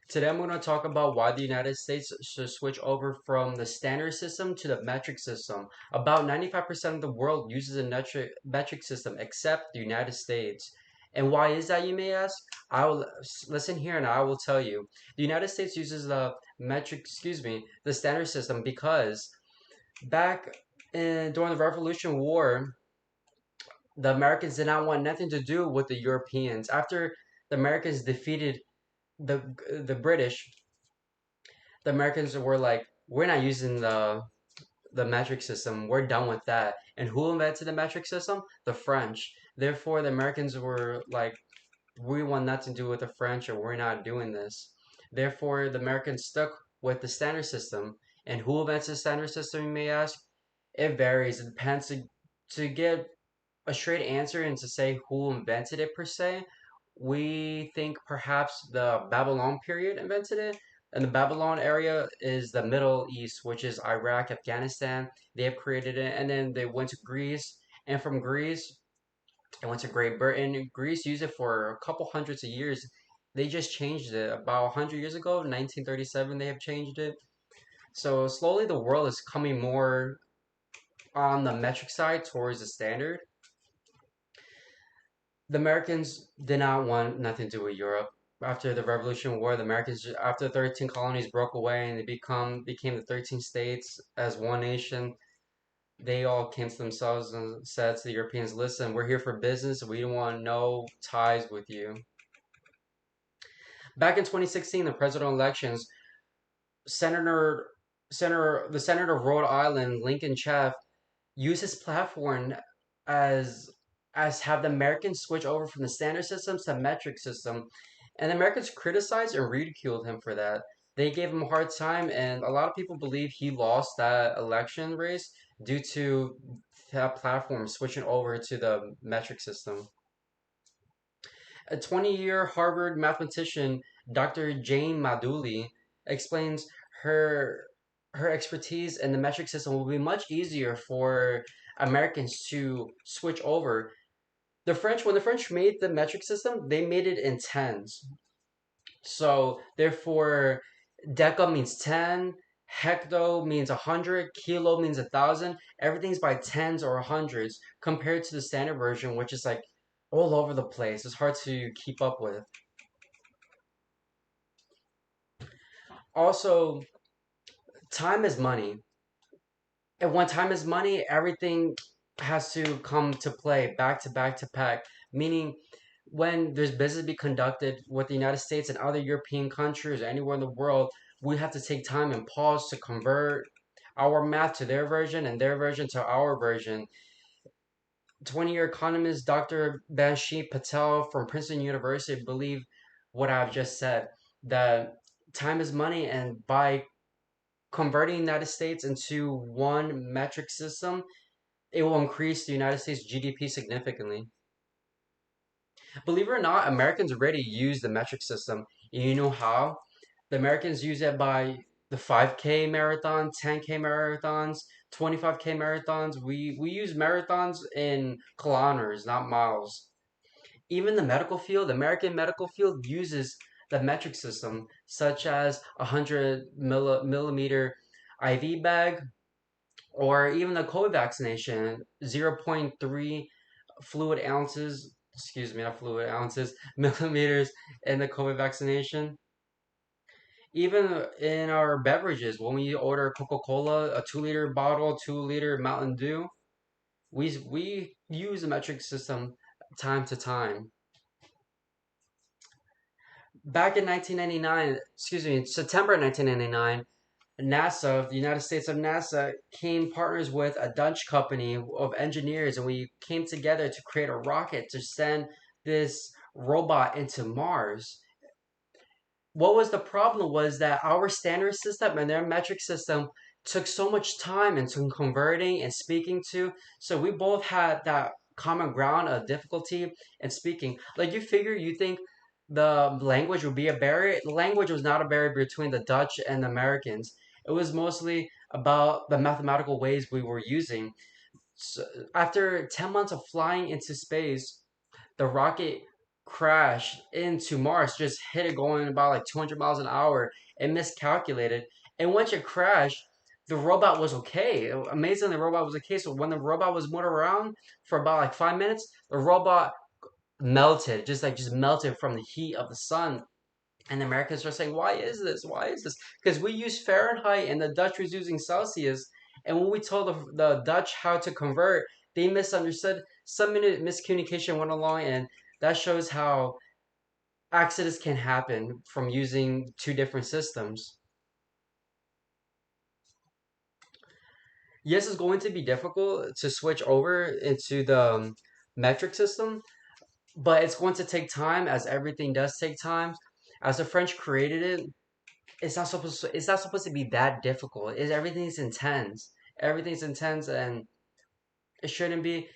Today I'm going to talk about why the United States should switch over from the standard system to the metric system. About 95% of the world uses a metric system except the United States. And why is that, you may ask? I will listen here and I will tell you. The United States uses the standard system because back during the Revolution War, the Americans did not want nothing to do with the Europeans. After the Americans defeated the the British, the Americans were like, we're not using the metric system. We're done with that. And who invented the metric system? The French. Therefore, the Americans were like, we want nothing to do with the French, or we're not doing this. Therefore, the Americans stuck with the standard system. And who invents the standard system, you may ask? It varies. It depends. To get a straight answer and to say who invented it per se, we think perhaps the Babylon period invented it. And the Babylon area is the Middle East, which is Iraq, Afghanistan. They have created it. And then they went to Greece. And from Greece, it went to Great Britain. Greece used it for a couple hundreds of years. They just changed it about 100 years ago, 1937, they have changed it. So slowly the world is coming more on the metric side towards the standard. The Americans did not want nothing to do with Europe. After the Revolution War, the Americans, after the 13 colonies broke away and they became the 13 states as one nation, they all came to themselves and said to the Europeans, listen, we're here for business. We don't want no ties with you. Back in 2016, the presidential elections, Senator the Senator of Rhode Island, Lincoln Chef, used his platform as have the Americans switch over from the standard system to the metric system. And the Americans criticized and ridiculed him for that. They gave him a hard time, and a lot of people believe he lost that election race due to that platform switching over to the metric system. A 20-year Harvard mathematician, Dr. Jane Maduli, explains her her expertise in the metric system will be much easier for Americans to switch over. When the French made the metric system, they made it in tens. So therefore, deca means 10, hecto means 100, kilo means 1,000. Everything's by tens or hundreds compared to the standard version, which is like all over the place. It's hard to keep up with. Also, time is money. And when time is money, everything has to come to play back to back to back. Meaning, when there's business be conducted with the United States and other European countries or anywhere in the world, we have to take time and pause to convert our math to their version and their version to our version. 20-year economist Dr. Banshi Patel from Princeton University believe what I've just said, that time is money, and by converting the United States into one metric system, it will increase the United States GDP significantly. Believe it or not, Americans already use the metric system. You know how? The Americans use it by the 5K marathon, 10K marathons, 25K marathons. We use marathons in kilometers, not miles. Even the medical field, the American medical field uses the metric system, such as a 100 millimeter IV bag, or even the COVID vaccination, zero point 0.3 fluid ounces, excuse me, not fluid ounces, millimeters in the COVID vaccination. Even in our beverages, when we order Coca Cola, a 2 liter bottle, 2 liter Mountain Dew, we use the metric system time to time. Back in 1999, excuse me, in September 1999, NASA, the United States of NASA, came partners with a Dutch company of engineers, and we came together to create a rocket to send this robot into Mars. What was the problem was that our standard system and their metric system took so much time into converting and speaking to. So we both had that common ground of difficulty in speaking. Like you think the language would be a barrier. The language was not a barrier between the Dutch and the Americans. It was mostly about the mathematical ways we were using. So after 10 months of flying into space, the rocket crashed into Mars, just hit it going about like 200 miles an hour and miscalculated. And once it crashed, the robot was okay. Amazingly, the robot was okay. So when the robot was moving around for about like 5 minutes, the robot melted, just melted from the heat of the sun. And the Americans are saying, "Why is this? Why is this?" Because we use Fahrenheit and the Dutch was using Celsius. And when we told the Dutch how to convert, they misunderstood. Some minute miscommunication went along, and that shows how accidents can happen from using two different systems. Yes, it's going to be difficult to switch over into the metric system, but it's going to take time, as everything does take time. As the French created it, it's not supposed to be that difficult. Everything's intense. Everything's intense, and it shouldn't be.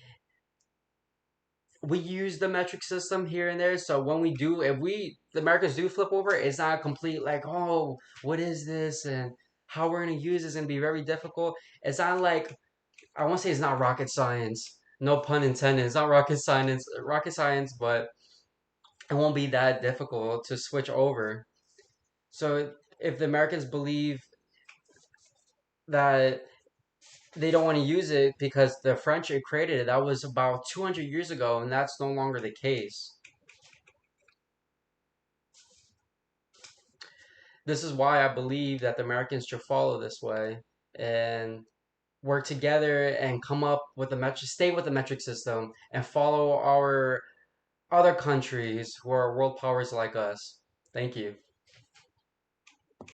We use the metric system here and there, so when we do, if we the Americans do flip over, it's not a complete like, oh, what is this, and how we're gonna use this, gonna be very difficult. It's not like, I won't say it's not rocket science. No pun intended. It's not rocket science, but it won't be that difficult to switch over. So if the Americans believe that they don't want to use it because the French had created it, that was about 200 years ago, and that's no longer the case. This is why I believe that the Americans should follow this way and work together and come up with the metric, stay with the metric system, and follow our other countries who are world powers like us. Thank you.